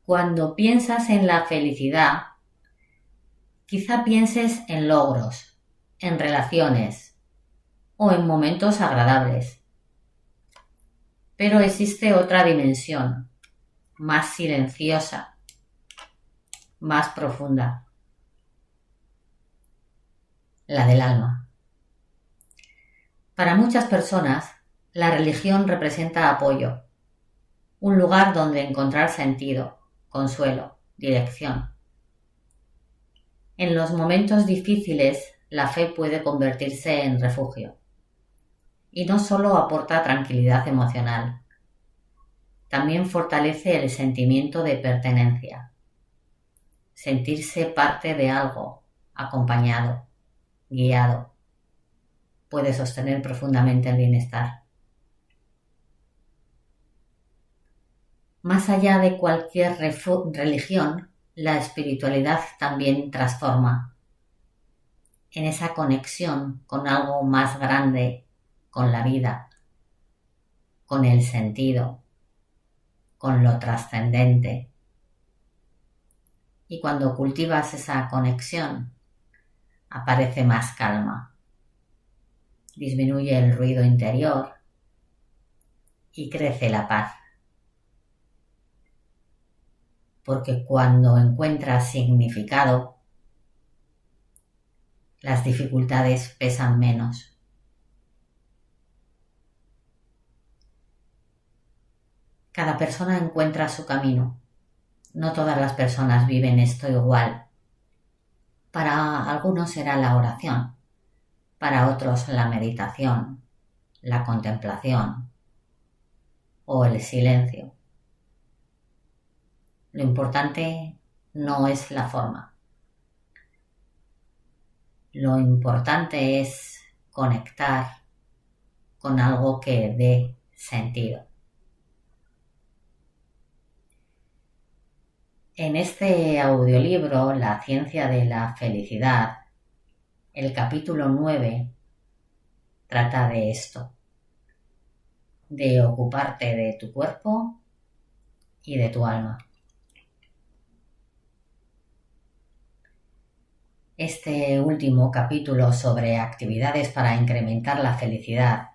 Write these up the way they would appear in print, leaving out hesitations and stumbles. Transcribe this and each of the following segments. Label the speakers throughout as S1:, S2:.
S1: Cuando piensas en la felicidad, quizá pienses en logros, en relaciones o en momentos agradables. Pero existe otra dimensión, más silenciosa, más profunda, la del alma. Para muchas personas, la religión representa apoyo, un lugar donde encontrar sentido, consuelo, dirección. En los momentos difíciles, la fe puede convertirse en refugio. Y no solo aporta tranquilidad emocional, también fortalece el sentimiento de pertenencia. Sentirse parte de algo, acompañado, guiado, puede sostener profundamente el bienestar. Más allá de cualquier religión, la espiritualidad también transforma. En esa conexión con algo más grande, con la vida, con el sentido, con lo trascendente. Y cuando cultivas esa conexión, aparece más calma, disminuye el ruido interior y crece la paz. Porque cuando encuentras significado, las dificultades pesan menos. Cada persona encuentra su camino. No todas las personas viven esto igual. Para algunos será la oración, para otros la meditación, la contemplación o el silencio. Lo importante no es la forma. Lo importante es conectar con algo que dé sentido. En este audiolibro, La ciencia de la felicidad, el capítulo 9 trata de esto, de ocuparte de tu cuerpo y de tu alma. Este último capítulo sobre actividades para incrementar la felicidad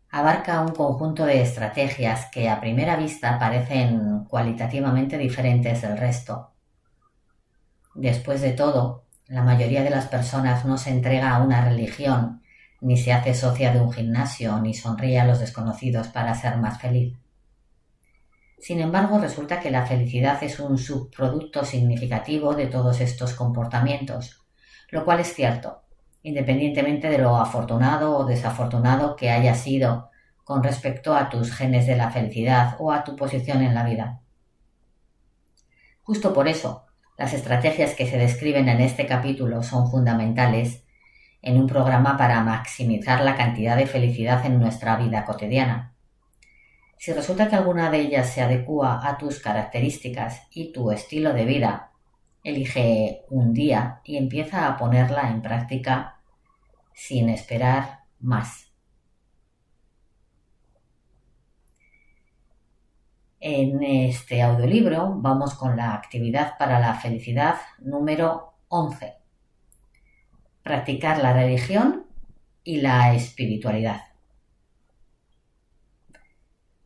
S1: abarca un conjunto de estrategias que a primera vista parecen cualitativamente diferentes del resto. Después de todo, la mayoría de las personas no se entrega a una religión, ni se hace socia de un gimnasio, ni sonríe a los desconocidos para ser más feliz. Sin embargo, resulta que la felicidad es un subproducto significativo de todos estos comportamientos, lo cual es cierto, independientemente de lo afortunado o desafortunado que hayas sido con respecto a tus genes de la felicidad o a tu posición en la vida. Justo por eso, las estrategias que se describen en este capítulo son fundamentales en un programa para maximizar la cantidad de felicidad en nuestra vida cotidiana. Si resulta que alguna de ellas se adecúa a tus características y tu estilo de vida, elige un día y empieza a ponerla en práctica sin esperar más. En este audiolibro vamos con la actividad para la felicidad número 11. Practicar la religión y la espiritualidad.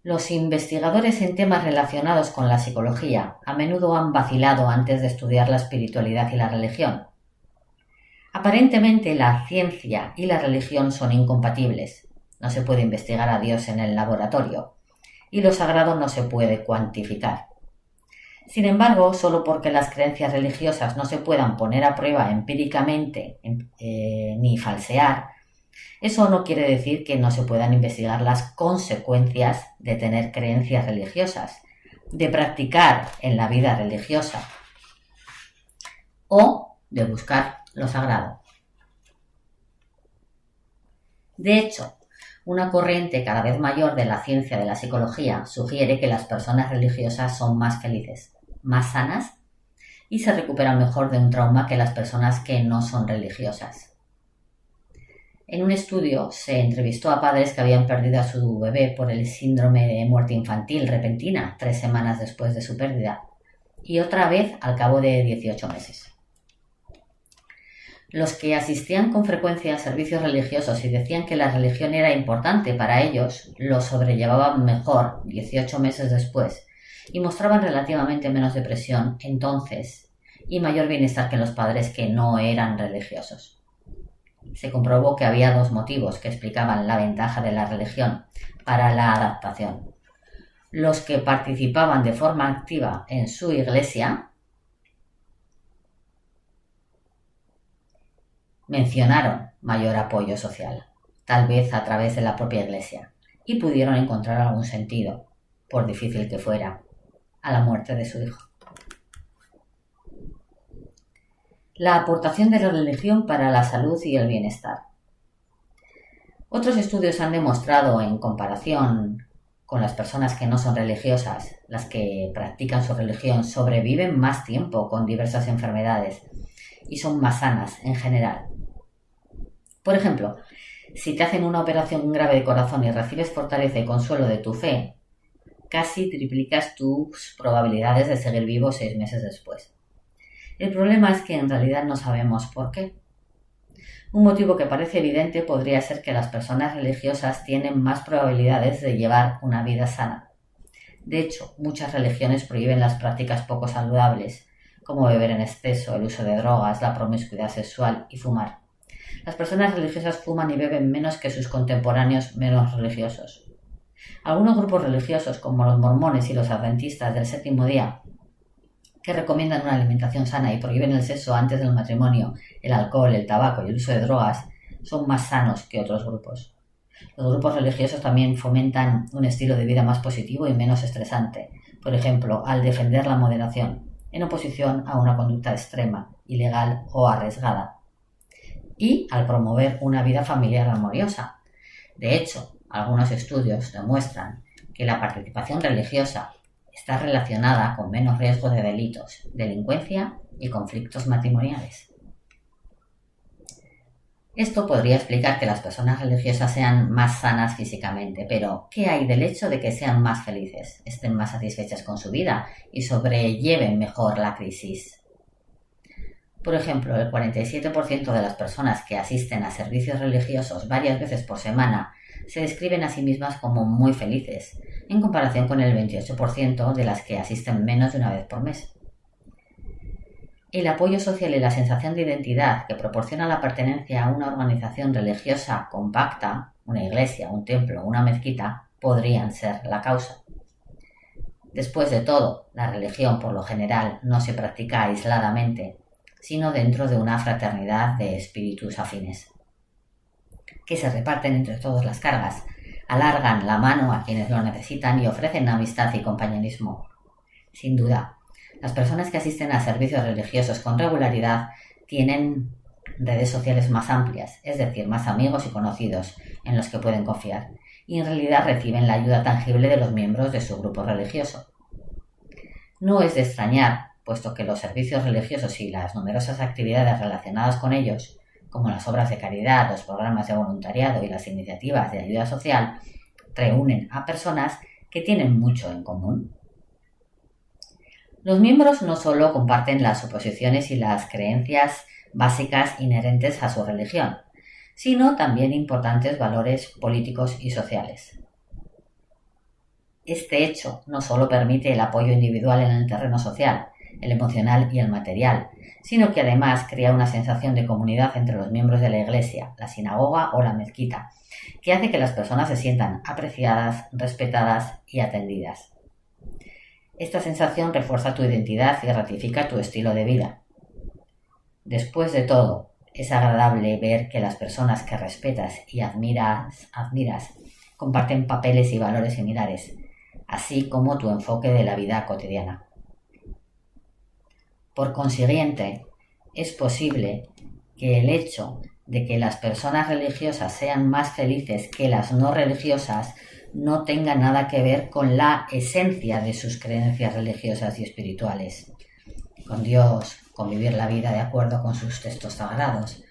S1: Los investigadores en temas relacionados con la psicología a menudo han vacilado antes de estudiar la espiritualidad y la religión. Aparentemente la ciencia y la religión son incompatibles. No se puede investigar a Dios en el laboratorio y lo sagrado no se puede cuantificar. Sin embargo, solo porque las creencias religiosas no se puedan poner a prueba empíricamente ni falsear, eso no quiere decir que no se puedan investigar las consecuencias de tener creencias religiosas, de practicar en la vida religiosa o de buscar lo sagrado. De hecho, una corriente cada vez mayor de la ciencia de la psicología sugiere que las personas religiosas son más felices, más sanas y se recuperan mejor de un trauma que las personas que no son religiosas. En un estudio se entrevistó a padres que habían perdido a su bebé por el síndrome de muerte infantil repentina 3 semanas después de su pérdida y otra vez al cabo de 18 meses. Los que asistían con frecuencia a servicios religiosos y decían que la religión era importante para ellos, lo sobrellevaban mejor 18 meses después y mostraban relativamente menos depresión entonces y mayor bienestar que los padres que no eran religiosos. Se comprobó que había 2 motivos que explicaban la ventaja de la religión para la adaptación. Los que participaban de forma activa en su iglesia mencionaron mayor apoyo social, tal vez a través de la propia iglesia, y pudieron encontrar algún sentido, por difícil que fuera, a la muerte de su hijo. La aportación de la religión para la salud y el bienestar. Otros estudios han demostrado, en comparación con las personas que no son religiosas, las que practican su religión sobreviven más tiempo con diversas enfermedades y son más sanas en general. Por ejemplo, si te hacen una operación grave de corazón y recibes fortaleza y consuelo de tu fe, casi triplicas tus probabilidades de seguir vivo 6 meses después. El problema es que en realidad no sabemos por qué. Un motivo que parece evidente podría ser que las personas religiosas tienen más probabilidades de llevar una vida sana. De hecho, muchas religiones prohíben las prácticas poco saludables, como beber en exceso, el uso de drogas, la promiscuidad sexual y fumar. Las personas religiosas fuman y beben menos que sus contemporáneos menos religiosos. Algunos grupos religiosos, como los mormones y los adventistas del séptimo día, que recomiendan una alimentación sana y prohíben el sexo antes del matrimonio, el alcohol, el tabaco y el uso de drogas, son más sanos que otros grupos. Los grupos religiosos también fomentan un estilo de vida más positivo y menos estresante, por ejemplo, al defender la moderación, en oposición a una conducta extrema, ilegal o arriesgada, y al promover una vida familiar armoniosa. De hecho, algunos estudios demuestran que la participación religiosa está relacionada con menos riesgo de delitos, delincuencia y conflictos matrimoniales. Esto podría explicar que las personas religiosas sean más sanas físicamente, pero ¿qué hay del hecho de que sean más felices, estén más satisfechas con su vida y sobrelleven mejor la crisis? Por ejemplo, el 47% de las personas que asisten a servicios religiosos varias veces por semana se describen a sí mismas como muy felices, en comparación con el 28% de las que asisten menos de una vez por mes. El apoyo social y la sensación de identidad que proporciona la pertenencia a una organización religiosa compacta, una iglesia, un templo o una mezquita, podrían ser la causa. Después de todo, la religión por lo general no se practica aisladamente, sino dentro de una fraternidad de espíritus afines, que se reparten entre todos las cargas, alargan la mano a quienes lo necesitan y ofrecen amistad y compañerismo. Sin duda, las personas que asisten a servicios religiosos con regularidad tienen redes sociales más amplias, es decir, más amigos y conocidos en los que pueden confiar, y en realidad reciben la ayuda tangible de los miembros de su grupo religioso. No es de extrañar, puesto que los servicios religiosos y las numerosas actividades relacionadas con ellos, como las obras de caridad, los programas de voluntariado y las iniciativas de ayuda social, reúnen a personas que tienen mucho en común. Los miembros no solo comparten las suposiciones y las creencias básicas inherentes a su religión, sino también importantes valores políticos y sociales. Este hecho no solo permite el apoyo individual en el terreno social, el emocional y el material, sino que además crea una sensación de comunidad entre los miembros de la iglesia, la sinagoga o la mezquita, que hace que las personas se sientan apreciadas, respetadas y atendidas. Esta sensación refuerza tu identidad y ratifica tu estilo de vida. Después de todo, es agradable ver que las personas que respetas y admiras comparten papeles y valores similares, así como tu enfoque de la vida cotidiana. Por consiguiente, es posible que el hecho de que las personas religiosas sean más felices que las no religiosas no tenga nada que ver con la esencia de sus creencias religiosas y espirituales, con Dios, con vivir la vida de acuerdo con sus textos sagrados,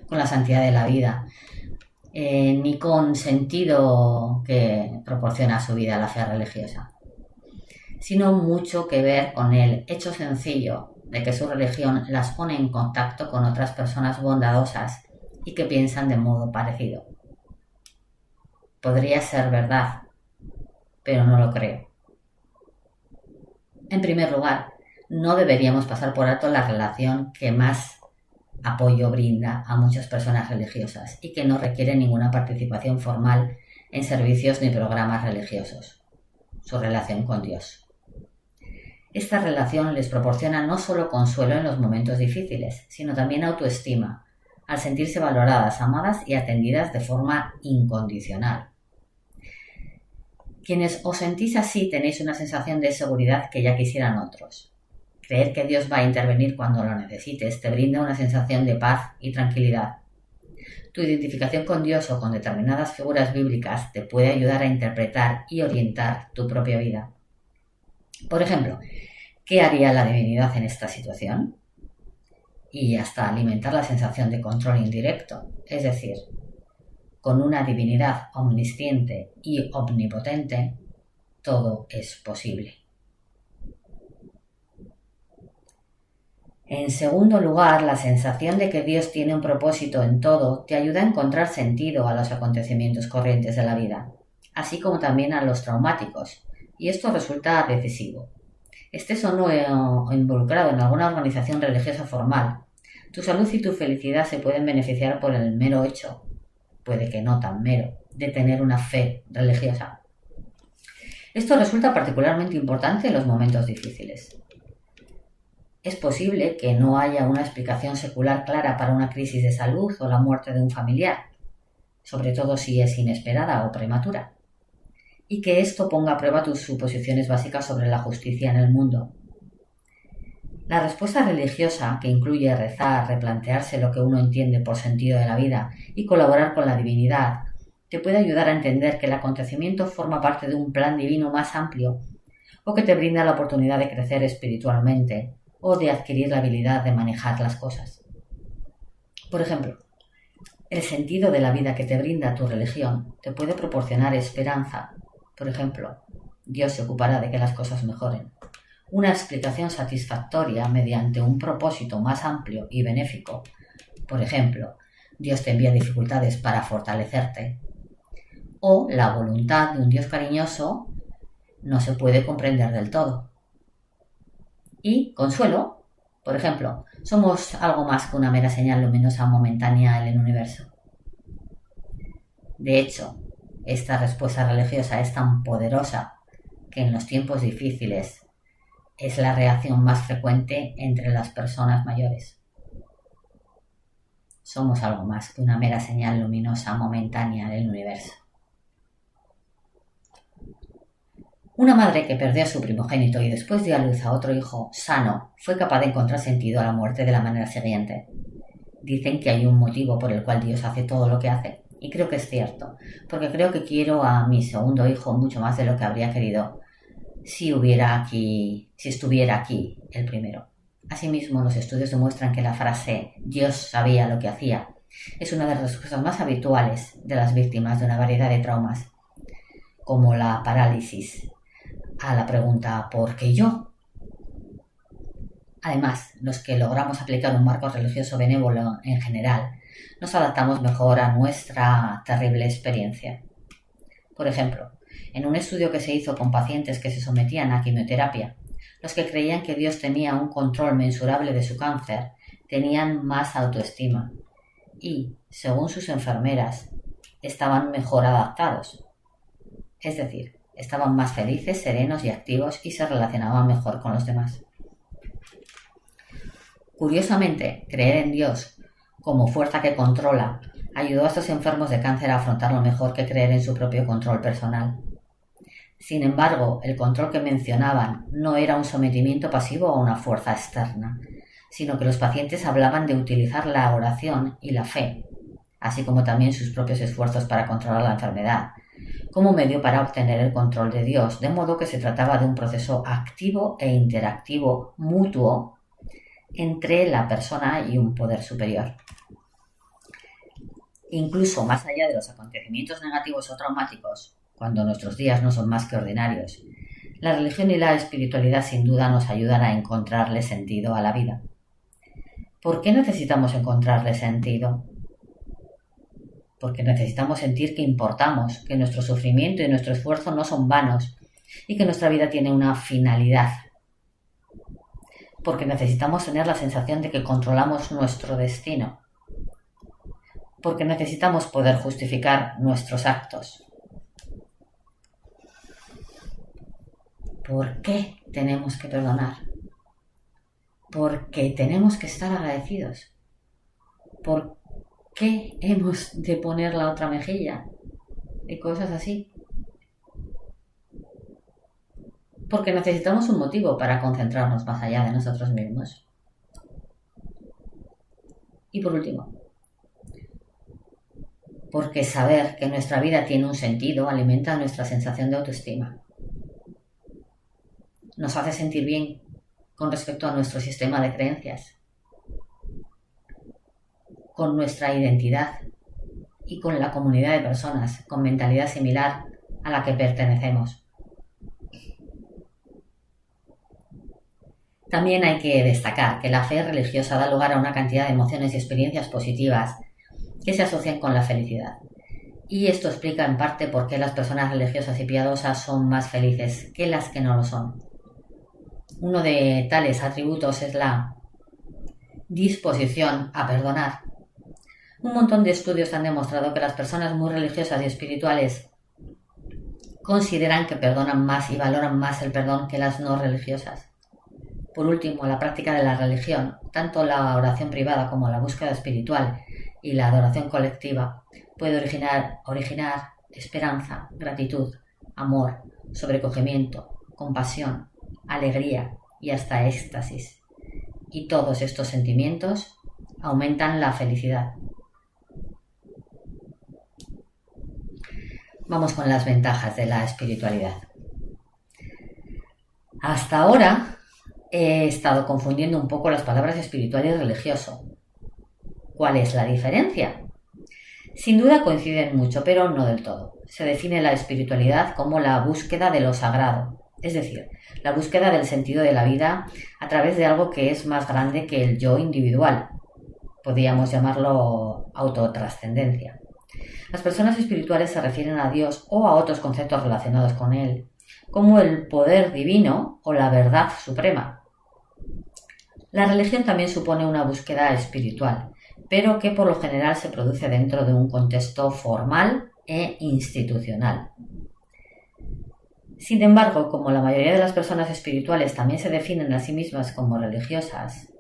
S1: con la santidad de la vida ni con sentido que proporciona a su vida la fe religiosa, sino mucho que ver con el hecho sencillo de que su religión las pone en contacto con otras personas bondadosas y que piensan de modo parecido. Podría ser verdad, pero no lo creo. En primer lugar, no deberíamos pasar por alto la relación que más apoyo brinda a muchas personas religiosas y que no requiere ninguna participación formal en servicios ni programas religiosos: su relación con Dios. Esta relación les proporciona no solo consuelo en los momentos difíciles, sino también autoestima, al sentirse valoradas, amadas y atendidas de forma incondicional. Quienes os sentís así tenéis una sensación de seguridad que ya quisieran otros. Creer que Dios va a intervenir cuando lo necesites te brinda una sensación de paz y tranquilidad. Tu identificación con Dios o con determinadas figuras bíblicas te puede ayudar a interpretar y orientar tu propia vida. Por ejemplo, ¿qué haría la divinidad en esta situación? Y hasta alimentar la sensación de control indirecto, es decir, con una divinidad omnisciente y omnipotente, todo es posible. En segundo lugar, la sensación de que Dios tiene un propósito en todo te ayuda a encontrar sentido a los acontecimientos corrientes de la vida, así como también a los traumáticos, y esto resulta decisivo. Estés o no involucrado en alguna organización religiosa formal, tu salud y tu felicidad se pueden beneficiar por el mero hecho, puede que no tan mero, de tener una fe religiosa. Esto resulta particularmente importante en los momentos difíciles. Es posible que no haya una explicación secular clara para una crisis de salud o la muerte de un familiar, sobre todo si es inesperada o prematura, y que esto ponga a prueba tus suposiciones básicas sobre la justicia en el mundo. La respuesta religiosa, que incluye rezar, replantearse lo que uno entiende por sentido de la vida y colaborar con la divinidad, te puede ayudar a entender que el acontecimiento forma parte de un plan divino más amplio o que te brinda la oportunidad de crecer espiritualmente o de adquirir la habilidad de manejar las cosas. Por ejemplo, el sentido de la vida que te brinda tu religión te puede proporcionar esperanza. Por ejemplo, Dios se ocupará de que las cosas mejoren. Una explicación satisfactoria mediante un propósito más amplio y benéfico. Por ejemplo, Dios te envía dificultades para fortalecerte. O la voluntad de un Dios cariñoso no se puede comprender del todo. Y consuelo, por ejemplo, somos algo más que una mera señal luminosa momentánea en el universo. De hecho, esta respuesta religiosa es tan poderosa que en los tiempos difíciles es la reacción más frecuente entre las personas mayores. Somos algo más que una mera señal luminosa momentánea del universo. Una madre que perdió a su primogénito y después dio a luz a otro hijo sano fue capaz de encontrar sentido a la muerte de la manera siguiente. Dicen que hay un motivo por el cual Dios hace todo lo que hace, y creo que es cierto, porque creo que quiero a mi segundo hijo mucho más de lo que habría querido si estuviera aquí el primero. Asimismo, los estudios demuestran que la frase «Dios sabía lo que hacía» es una de las respuestas más habituales de las víctimas de una variedad de traumas, como la parálisis, a la pregunta «¿por qué yo?». Además, los que logramos aplicar un marco religioso benévolo en general, nos adaptamos mejor a nuestra terrible experiencia. Por ejemplo, en un estudio que se hizo con pacientes que se sometían a quimioterapia, los que creían que Dios tenía un control mensurable de su cáncer tenían más autoestima y, según sus enfermeras, estaban mejor adaptados. Es decir, estaban más felices, serenos y activos y se relacionaban mejor con los demás. Curiosamente, creer en Dios como fuerza que controla ayudó a estos enfermos de cáncer a afrontarlo mejor que creer en su propio control personal. Sin embargo, el control que mencionaban no era un sometimiento pasivo a una fuerza externa, sino que los pacientes hablaban de utilizar la oración y la fe, así como también sus propios esfuerzos para controlar la enfermedad, como medio para obtener el control de Dios, de modo que se trataba de un proceso activo e interactivo mutuo entre la persona y un poder superior. incluso más allá de los acontecimientos negativos o traumáticos, cuando nuestros días no son más que ordinarios, la religión y la espiritualidad sin duda nos ayudan a encontrarle sentido a la vida. ¿Por qué necesitamos encontrarle sentido? Porque necesitamos sentir que importamos, que nuestro sufrimiento y nuestro esfuerzo no son vanos y que nuestra vida tiene una finalidad. Porque necesitamos tener la sensación de que controlamos nuestro destino. Porque necesitamos poder justificar nuestros actos. ¿Por qué tenemos que perdonar? Porque tenemos que estar agradecidos. ¿Por qué hemos de poner la otra mejilla? Y cosas así. Porque necesitamos un motivo para concentrarnos más allá de nosotros mismos. Y por último, porque saber que nuestra vida tiene un sentido alimenta nuestra sensación de autoestima. Nos hace sentir bien con respecto a nuestro sistema de creencias, con nuestra identidad y con la comunidad de personas con mentalidad similar a la que pertenecemos. También hay que destacar que la fe religiosa da lugar a una cantidad de emociones y experiencias positivas que se asocian con la felicidad. Y esto explica en parte por qué las personas religiosas y piadosas son más felices que las que no lo son. Uno de tales atributos es la disposición a perdonar. Un montón de estudios han demostrado que las personas muy religiosas y espirituales consideran que perdonan más y valoran más el perdón que las no religiosas. Por último, la práctica de la religión, tanto la oración privada como la búsqueda espiritual y la adoración colectiva, puede originar esperanza, gratitud, amor, sobrecogimiento, compasión, alegría y hasta éxtasis. Y todos estos sentimientos aumentan la felicidad. Vamos con las ventajas de la espiritualidad. Hasta ahora he estado confundiendo un poco las palabras espiritual y religioso. ¿Cuál es la diferencia? Sin duda coinciden mucho, pero no del todo. Se define la espiritualidad como la búsqueda de lo sagrado, es decir, la búsqueda del sentido de la vida a través de algo que es más grande que el yo individual. Podríamos llamarlo autotrascendencia. Las personas espirituales se refieren a Dios o a otros conceptos relacionados con él, como el poder divino o la verdad suprema. La religión también supone una búsqueda espiritual, pero que por lo general se produce dentro de un contexto formal e institucional. Sin embargo, como la mayoría de las personas espirituales también se definen a sí mismas como religiosas,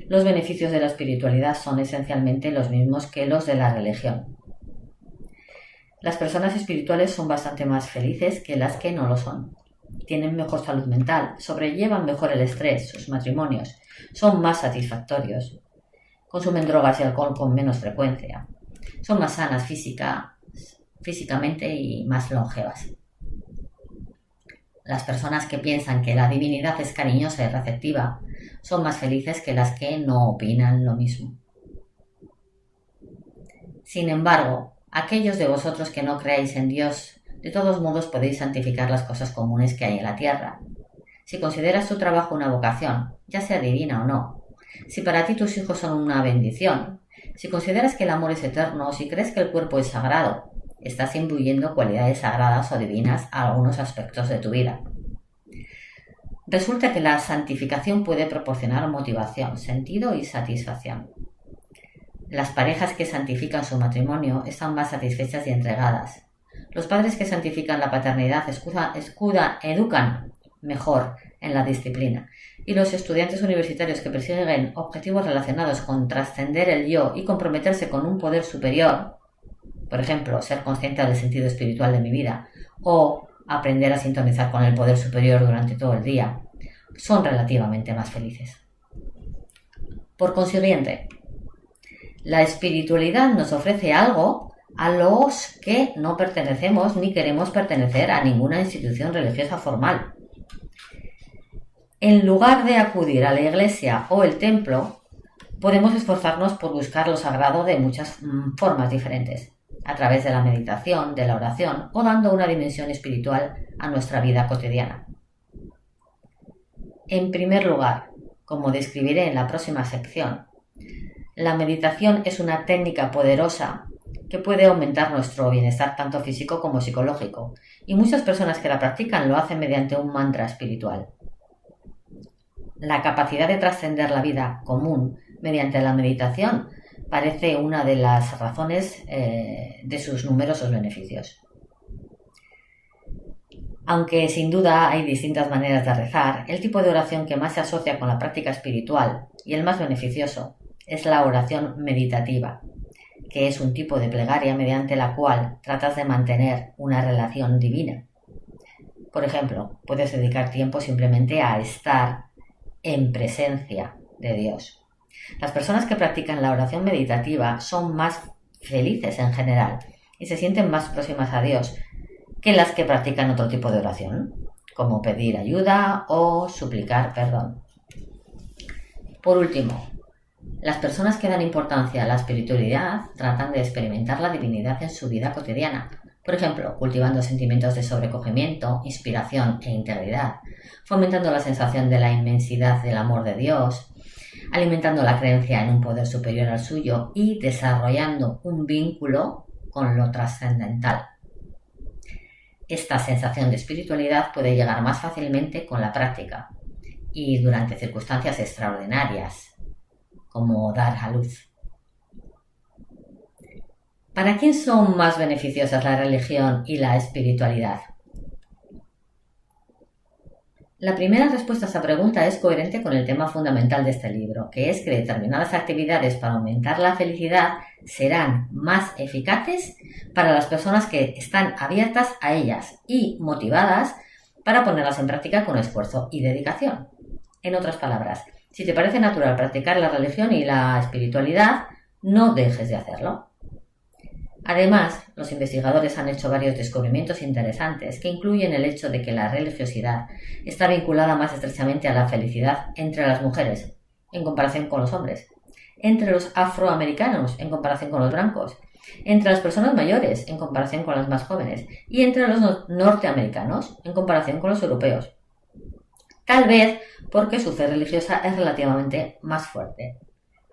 S1: los beneficios de la espiritualidad son esencialmente los mismos que los de la religión. Las personas espirituales son bastante más felices que las que no lo son. Tienen mejor salud mental, sobrellevan mejor el estrés, sus matrimonios, son más satisfactorios, consumen drogas y alcohol con menos frecuencia, son más sanas físicamente y más longevas. Las personas que piensan que la divinidad es cariñosa y receptiva son más felices que las que no opinan lo mismo. Sin embargo, aquellos de vosotros que no creáis en Dios, de todos modos podéis santificar las cosas comunes que hay en la tierra. Si consideras tu trabajo una vocación, ya sea divina o no, si para ti tus hijos son una bendición, si consideras que el amor es eterno, si crees que el cuerpo es sagrado, estás imbuyendo cualidades sagradas o divinas a algunos aspectos de tu vida. Resulta que la santificación puede proporcionar motivación, sentido y satisfacción. Las parejas que santifican su matrimonio están más satisfechas y entregadas. Los padres que santifican la paternidad educan mejor en la disciplina. Y los estudiantes universitarios que persiguen objetivos relacionados con trascender el yo y comprometerse con un poder superior, por ejemplo, ser consciente del sentido espiritual de mi vida o aprender a sintonizar con el poder superior durante todo el día, son relativamente más felices. Por consiguiente, la espiritualidad nos ofrece algo a los que no pertenecemos ni queremos pertenecer a ninguna institución religiosa formal. En lugar de acudir a la iglesia o el templo, Podemos esforzarnos por buscar lo sagrado de muchas formas diferentes, a través de la meditación, de la oración o dando una dimensión espiritual a nuestra vida cotidiana. En primer lugar, como describiré en la próxima sección, la meditación es una técnica poderosa que puede aumentar nuestro bienestar tanto físico como psicológico, y muchas personas que la practican lo hacen mediante un mantra espiritual. La capacidad de trascender la vida común mediante la meditación parece una de las razones de sus numerosos beneficios. Aunque sin duda hay distintas maneras de rezar, el tipo de oración que más se asocia con la práctica espiritual y el más beneficioso es la oración meditativa, que es un tipo de plegaria mediante la cual tratas de mantener una relación divina. Por ejemplo, puedes dedicar tiempo simplemente a estar en presencia de Dios. Las personas que practican la oración meditativa son más felices en general y se sienten más próximas a Dios que las que practican otro tipo de oración, como pedir ayuda o suplicar perdón. Por último, las personas que dan importancia a la espiritualidad tratan de experimentar la divinidad en su vida cotidiana, por ejemplo, cultivando sentimientos de sobrecogimiento, inspiración e integridad, fomentando la sensación de la inmensidad del amor de Dios, alimentando la creencia en un poder superior al suyo y desarrollando un vínculo con lo trascendental. Esta sensación de espiritualidad puede llegar más fácilmente con la práctica y durante circunstancias extraordinarias, como dar a luz. ¿Para quién son más beneficiosas la religión y la espiritualidad? La primera respuesta a esta pregunta es coherente con el tema fundamental de este libro, que es que determinadas actividades para aumentar la felicidad serán más eficaces para las personas que están abiertas a ellas y motivadas para ponerlas en práctica con esfuerzo y dedicación. En otras palabras, si te parece natural practicar la religión y la espiritualidad, no dejes de hacerlo. Además, los investigadores han hecho varios descubrimientos interesantes que incluyen el hecho de que la religiosidad está vinculada más estrechamente a la felicidad entre las mujeres, en comparación con los hombres, entre los afroamericanos, en comparación con los blancos, entre las personas mayores, en comparación con las más jóvenes, y entre los norteamericanos, en comparación con los europeos. Tal vez porque su fe religiosa es relativamente más fuerte.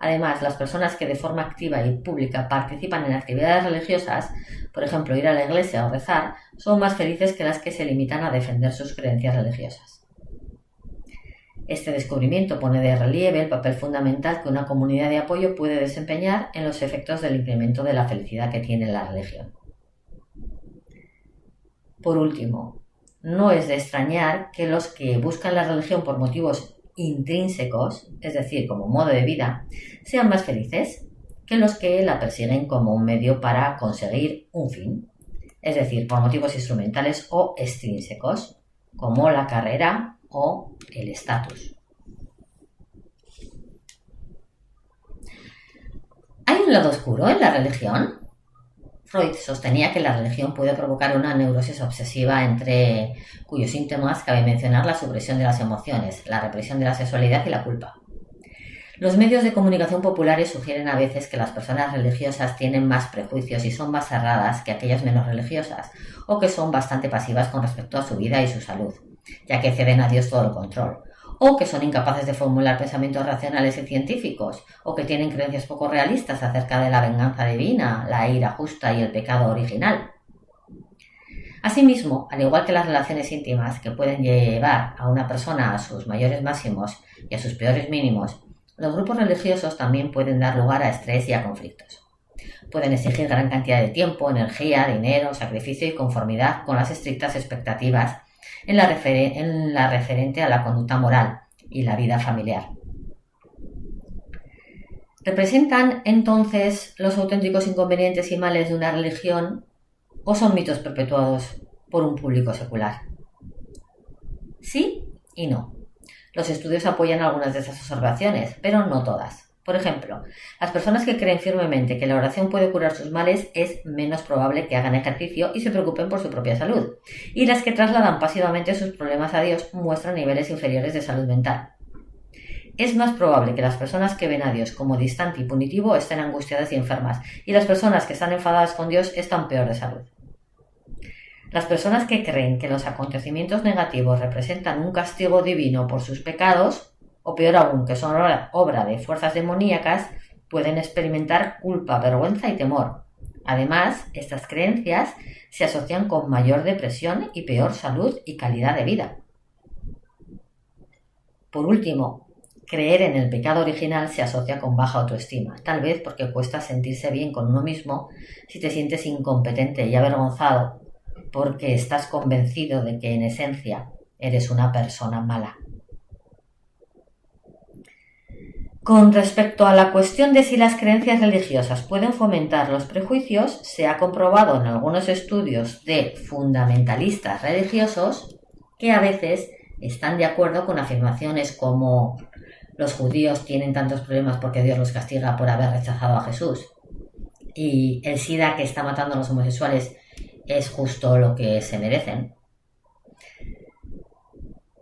S1: Además, las personas que de forma activa y pública participan en actividades religiosas, por ejemplo, ir a la iglesia o rezar, son más felices que las que se limitan a defender sus creencias religiosas. Este descubrimiento pone de relieve el papel fundamental que una comunidad de apoyo puede desempeñar en los efectos del incremento de la felicidad que tiene la religión. Por último, no es de extrañar que los que buscan la religión por motivos intrínsecos, es decir, como modo de vida, sean más felices que los que la persiguen como un medio para conseguir un fin, es decir, por motivos instrumentales o extrínsecos, como la carrera o el estatus. ¿Hay un lado oscuro en la religión? Freud sostenía que la religión puede provocar una neurosis obsesiva entre cuyos síntomas cabe mencionar la supresión de las emociones, la represión de la sexualidad y la culpa. Los medios de comunicación populares sugieren a veces que las personas religiosas tienen más prejuicios y son más cerradas que aquellas menos religiosas, o que son bastante pasivas con respecto a su vida y su salud, ya que ceden a Dios todo el control, o que son incapaces de formular pensamientos racionales y científicos, o que tienen creencias poco realistas acerca de la venganza divina, la ira justa y el pecado original. Asimismo, al igual que las relaciones íntimas que pueden llevar a una persona a sus mayores máximos y a sus peores mínimos, los grupos religiosos también pueden dar lugar a estrés y a conflictos. Pueden exigir gran cantidad de tiempo, energía, dinero, sacrificio y conformidad con las estrictas expectativas en la referente a la conducta moral y la vida familiar. ¿Representan entonces los auténticos inconvenientes y males de una religión o son mitos perpetuados por un público secular? Sí y no. Los estudios apoyan algunas de esas observaciones, pero no todas. Por ejemplo, las personas que creen firmemente que la oración puede curar sus males es menos probable que hagan ejercicio y se preocupen por su propia salud, y las que trasladan pasivamente sus problemas a Dios muestran niveles inferiores de salud mental. es más probable que las personas que ven a Dios como distante y punitivo estén angustiadas y enfermas, y las personas que están enfadadas con Dios están peor de salud. Las personas que creen que los acontecimientos negativos representan un castigo divino por sus pecados, o peor aún, que son obra de fuerzas demoníacas, pueden experimentar culpa, vergüenza y temor. Además, estas creencias se asocian con mayor depresión y peor salud y calidad de vida. Por último, creer en el pecado original se asocia con baja autoestima, tal vez porque cuesta sentirse bien con uno mismo si te sientes incompetente y avergonzado porque estás convencido de que en esencia eres una persona mala. Con respecto a la cuestión de si las creencias religiosas pueden fomentar los prejuicios, se ha comprobado en algunos estudios de fundamentalistas religiosos que a veces están de acuerdo con afirmaciones como los judíos tienen tantos problemas porque Dios los castiga por haber rechazado a Jesús y el SIDA que está matando a los homosexuales es justo lo que se merecen.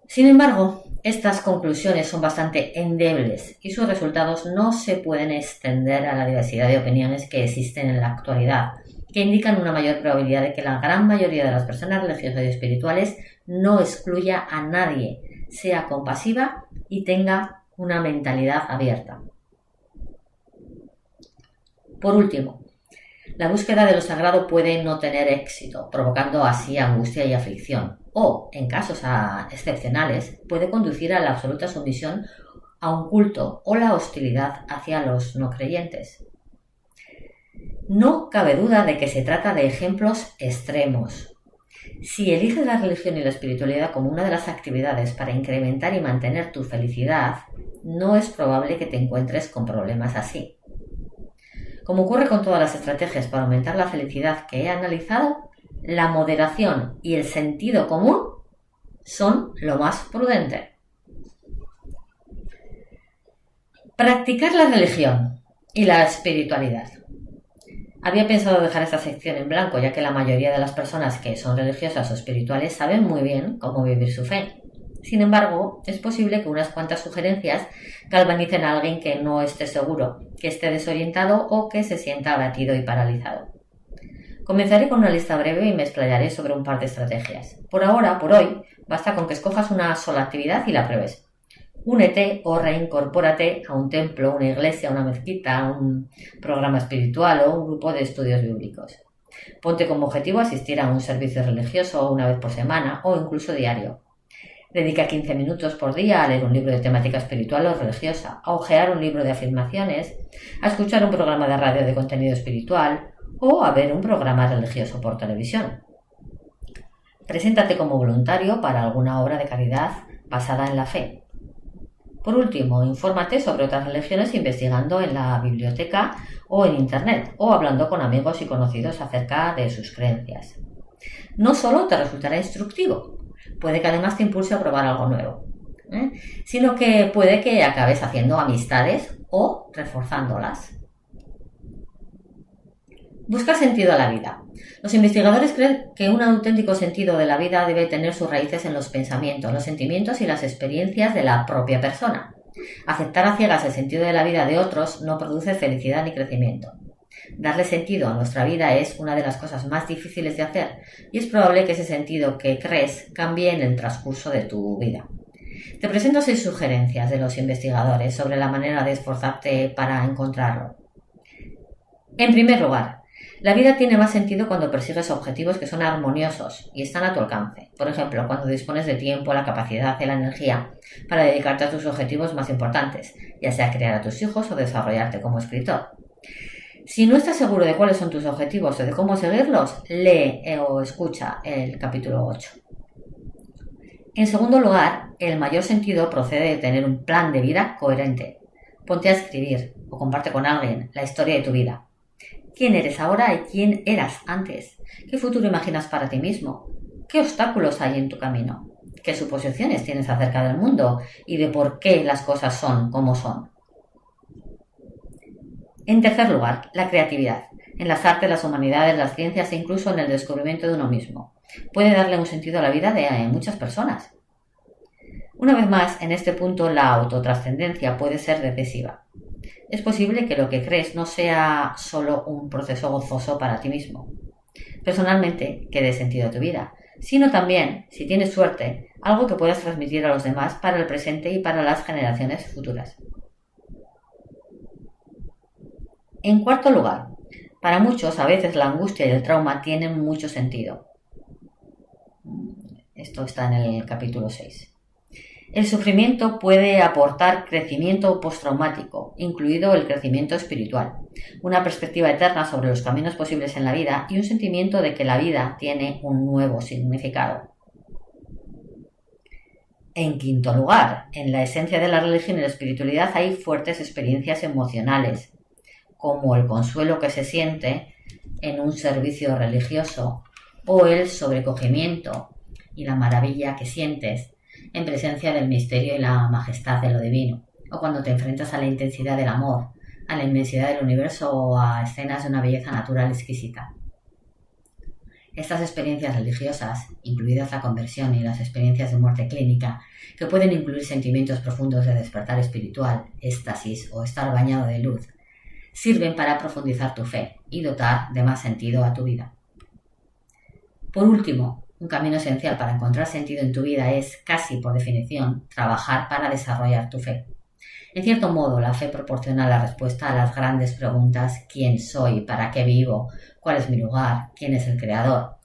S1: Sin embargo, estas conclusiones son bastante endebles y sus resultados no se pueden extender a la diversidad de opiniones que existen en la actualidad, que indican una mayor probabilidad de que la gran mayoría de las personas religiosas y espirituales no excluya a nadie, sea compasiva y tenga una mentalidad abierta. Por último, la búsqueda de lo sagrado puede no tener éxito, provocando así angustia y aflicción, o, en casos excepcionales, puede conducir a la absoluta sumisión a un culto o la hostilidad hacia los no creyentes. No cabe duda de que se trata de ejemplos extremos. Si eliges la religión y la espiritualidad como una de las actividades para incrementar y mantener tu felicidad, no es probable que te encuentres con problemas así. Como ocurre con todas las estrategias para aumentar la felicidad que he analizado, la moderación y el sentido común son lo más prudente. Practicar la religión y la espiritualidad. Había pensado dejar esta sección en blanco, ya que la mayoría de las personas que son religiosas o espirituales saben muy bien cómo vivir su fe. Sin embargo, es posible que unas cuantas sugerencias galvanicen a alguien que no esté seguro, que esté desorientado o que se sienta abatido y paralizado. Comenzaré con una lista breve y me explayaré sobre un par de estrategias. Por hoy, basta con que escojas una sola actividad y la pruebes. Únete o reincorpórate a un templo, una iglesia, una mezquita, un programa espiritual o un grupo de estudios bíblicos. Ponte como objetivo asistir a un servicio religioso una vez por semana o incluso diario. Dedica 15 minutos por día a leer un libro de temática espiritual o religiosa, a hojear un libro de afirmaciones, a escuchar un programa de radio de contenido espiritual o a ver un programa religioso por televisión. Preséntate como voluntario para alguna obra de caridad basada en la fe. Por último, infórmate sobre otras religiones investigando en la biblioteca o en Internet o hablando con amigos y conocidos acerca de sus creencias. No solo te resultará instructivo, puede que además te impulse a probar algo nuevo, sino que puede que acabes haciendo amistades o reforzándolas. Busca sentido a la vida. Los investigadores creen que un auténtico sentido de la vida debe tener sus raíces en los pensamientos, los sentimientos y las experiencias de la propia persona. Aceptar a ciegas el sentido de la vida de otros no produce felicidad ni crecimiento. Darle sentido a nuestra vida es una de las cosas más difíciles de hacer y es probable que ese sentido que crees cambie en el transcurso de tu vida. Te presento 6 sugerencias de los investigadores sobre la manera de esforzarte para encontrarlo. En primer lugar, la vida tiene más sentido cuando persigues objetivos que son armoniosos y están a tu alcance. Por ejemplo, cuando dispones de tiempo, la capacidad y la energía para dedicarte a tus objetivos más importantes, ya sea criar a tus hijos o desarrollarte como escritor. Si no estás seguro de cuáles son tus objetivos o de cómo seguirlos, lee o escucha el capítulo 8. En segundo lugar, el mayor sentido procede de tener un plan de vida coherente. Ponte a escribir o comparte con alguien la historia de tu vida. ¿Quién eres ahora y quién eras antes? ¿Qué futuro imaginas para ti mismo? ¿Qué obstáculos hay en tu camino? ¿Qué suposiciones tienes acerca del mundo y de por qué las cosas son como son? En tercer lugar, la creatividad. En las artes, las humanidades, las ciencias e incluso en el descubrimiento de uno mismo. Puede darle un sentido a la vida de muchas personas. Una vez más, en este punto la autotrascendencia puede ser decisiva. Es posible que lo que crees no sea solo un proceso gozoso para ti mismo, personalmente, que dé sentido a tu vida, sino también, si tienes suerte, algo que puedas transmitir a los demás para el presente y para las generaciones futuras. En cuarto lugar, para muchos a veces la angustia y el trauma tienen mucho sentido. Esto está en el capítulo 6. El sufrimiento puede aportar crecimiento postraumático, incluido el crecimiento espiritual, una perspectiva eterna sobre los caminos posibles en la vida y un sentimiento de que la vida tiene un nuevo significado. En quinto lugar, en la esencia de la religión y la espiritualidad hay fuertes experiencias emocionales, como el consuelo que se siente en un servicio religioso o el sobrecogimiento y la maravilla que sientes en presencia del misterio y la majestad de lo divino, o cuando te enfrentas a la intensidad del amor, a la inmensidad del universo o a escenas de una belleza natural exquisita. Estas experiencias religiosas, incluidas la conversión y las experiencias de muerte clínica, que pueden incluir sentimientos profundos de despertar espiritual, éxtasis o estar bañado de luz, sirven para profundizar tu fe y dotar de más sentido a tu vida. Por último, un camino esencial para encontrar sentido en tu vida es, casi por definición, trabajar para desarrollar tu fe. En cierto modo, la fe proporciona la respuesta a las grandes preguntas: ¿quién soy? ¿Para qué vivo? ¿Cuál es mi lugar? ¿Quién es el creador?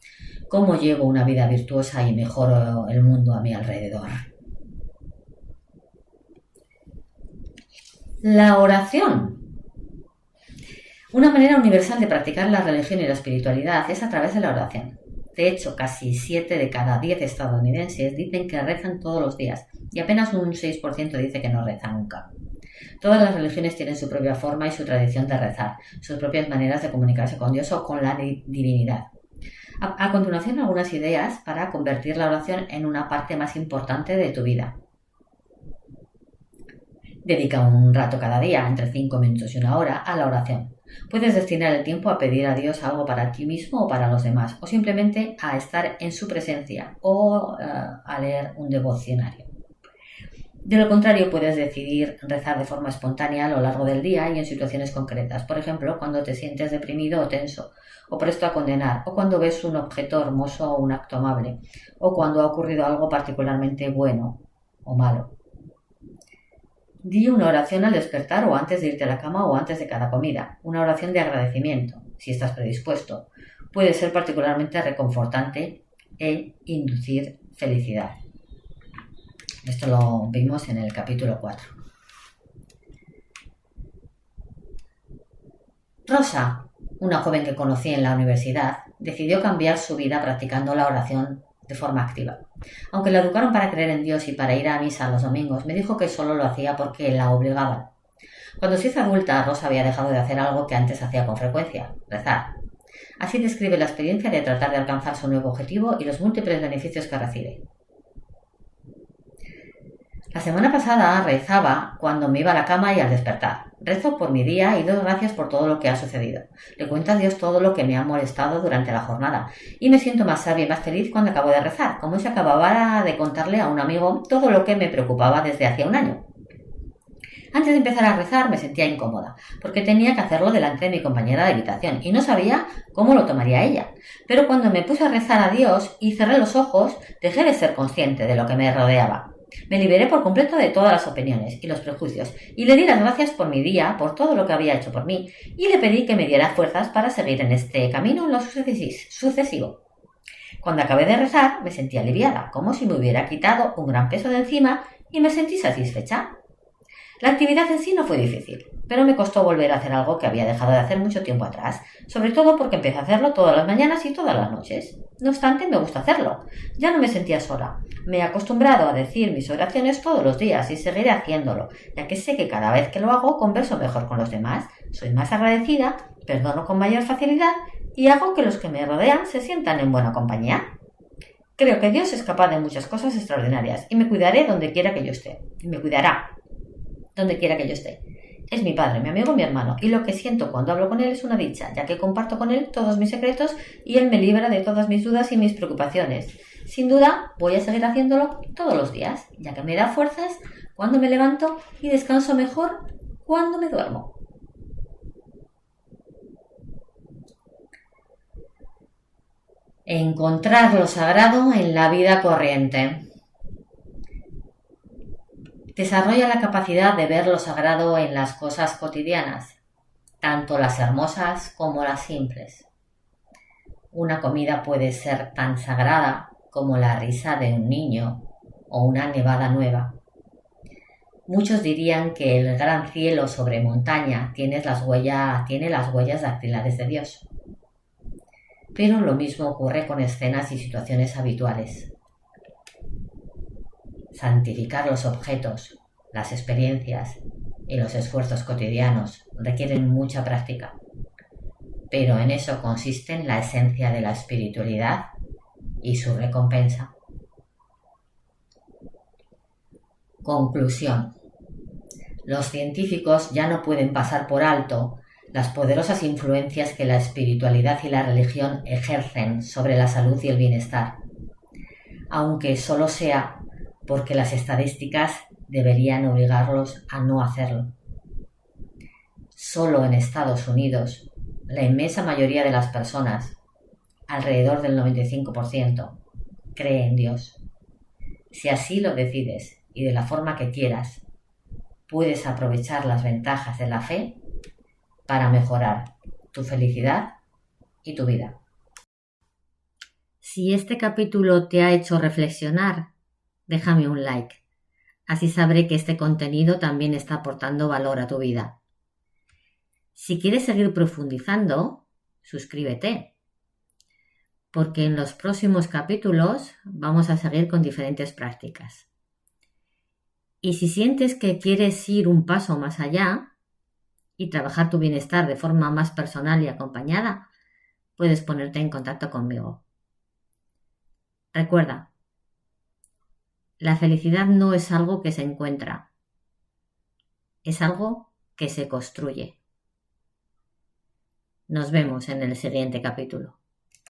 S1: ¿Cómo llevo una vida virtuosa y mejoro el mundo a mi alrededor? La oración. Una manera universal de practicar la religión y la espiritualidad es a través de la oración. De hecho, casi 7 de cada 10 estadounidenses dicen que rezan todos los días y apenas un 6% dice que no reza nunca. Todas las religiones tienen su propia forma y su tradición de rezar, sus propias maneras de comunicarse con Dios o con la divinidad. A continuación, algunas ideas para convertir la oración en una parte más importante de tu vida. Dedica un rato cada día, entre 5 minutos y 1 hora, a la oración. Puedes destinar el tiempo a pedir a Dios algo para ti mismo o para los demás, o simplemente a estar en su presencia o a leer un devocionario. De lo contrario, puedes decidir rezar de forma espontánea a lo largo del día y en situaciones concretas, por ejemplo, cuando te sientes deprimido o tenso, o presto a condenar, o cuando ves un objeto hermoso o un acto amable, o cuando ha ocurrido algo particularmente bueno o malo. Di una oración al despertar o antes de irte a la cama o antes de cada comida, una oración de agradecimiento, si estás predispuesto. Puede ser particularmente reconfortante e inducir felicidad. Esto lo vimos en el capítulo 4. Rosa, una joven que conocí en la universidad, decidió cambiar su vida practicando la oración de forma activa. Aunque la educaron para creer en Dios y para ir a misa los domingos, me dijo que solo lo hacía porque la obligaban. Cuando se hizo adulta, Rosa había dejado de hacer algo que antes hacía con frecuencia: rezar. Así describe la experiencia de tratar de alcanzar su nuevo objetivo y los múltiples beneficios que recibe. La semana pasada rezaba cuando me iba a la cama y al despertar. Rezo por mi día y doy gracias por todo lo que ha sucedido. Le cuento a Dios todo lo que me ha molestado durante la jornada y me siento más sabia y más feliz cuando acabo de rezar, como si acabara de contarle a un amigo todo lo que me preocupaba desde hacía un año. Antes de empezar a rezar me sentía incómoda, porque tenía que hacerlo delante de mi compañera de habitación y no sabía cómo lo tomaría ella. Pero cuando me puse a rezar a Dios y cerré los ojos, dejé de ser consciente de lo que me rodeaba. Me liberé por completo de todas las opiniones y los prejuicios y le di las gracias por mi día, por todo lo que había hecho por mí, y le pedí que me diera fuerzas para seguir en este camino en lo sucesivo. Cuando acabé de rezar me sentí aliviada, como si me hubiera quitado un gran peso de encima y me sentí satisfecha. La actividad en sí no fue difícil, pero me costó volver a hacer algo que había dejado de hacer mucho tiempo atrás, sobre todo porque empecé a hacerlo todas las mañanas y todas las noches. No obstante, me gusta hacerlo. Ya no me sentía sola. Me he acostumbrado a decir mis oraciones todos los días y seguiré haciéndolo, ya que sé que cada vez que lo hago converso mejor con los demás, soy más agradecida, perdono con mayor facilidad y hago que los que me rodean se sientan en buena compañía. Creo que Dios es capaz de muchas cosas extraordinarias y me cuidaré donde quiera que yo esté. Y me cuidará donde quiera que yo esté. Es mi padre, mi amigo, mi hermano, y lo que siento cuando hablo con él es una dicha, ya que comparto con él todos mis secretos y él me libra de todas mis dudas y mis preocupaciones. Sin duda, voy a seguir haciéndolo todos los días, ya que me da fuerzas cuando me levanto y descanso mejor cuando me duermo. Encontrar lo sagrado en la vida corriente. Desarrolla la capacidad de ver lo sagrado en las cosas cotidianas, tanto las hermosas como las simples. Una comida puede ser tan sagrada como la risa de un niño o una nevada nueva. Muchos dirían que el gran cielo sobre montaña tiene las huellas dactilares de Dios. Pero lo mismo ocurre con escenas y situaciones habituales. Santificar los objetos, las experiencias y los esfuerzos cotidianos requieren mucha práctica, pero en eso consiste la esencia de la espiritualidad y su recompensa. Conclusión. Los científicos ya no pueden pasar por alto las poderosas influencias que la espiritualidad y la religión ejercen sobre la salud y el bienestar, aunque solo sea porque las estadísticas deberían obligarlos a no hacerlo. Solo en Estados Unidos, la inmensa mayoría de las personas, alrededor del 95%, cree en Dios. Si así lo decides y de la forma que quieras, puedes aprovechar las ventajas de la fe para mejorar tu felicidad y tu vida. Si este capítulo te ha hecho reflexionar, déjame un like. Así sabré que este contenido también está aportando valor a tu vida. Si quieres seguir profundizando, suscríbete, porque en los próximos capítulos vamos a seguir con diferentes prácticas. Y si sientes que quieres ir un paso más allá y trabajar tu bienestar de forma más personal y acompañada, puedes ponerte en contacto conmigo. Recuerda, la felicidad no es algo que se encuentra, es algo que se construye. Nos vemos en el siguiente capítulo.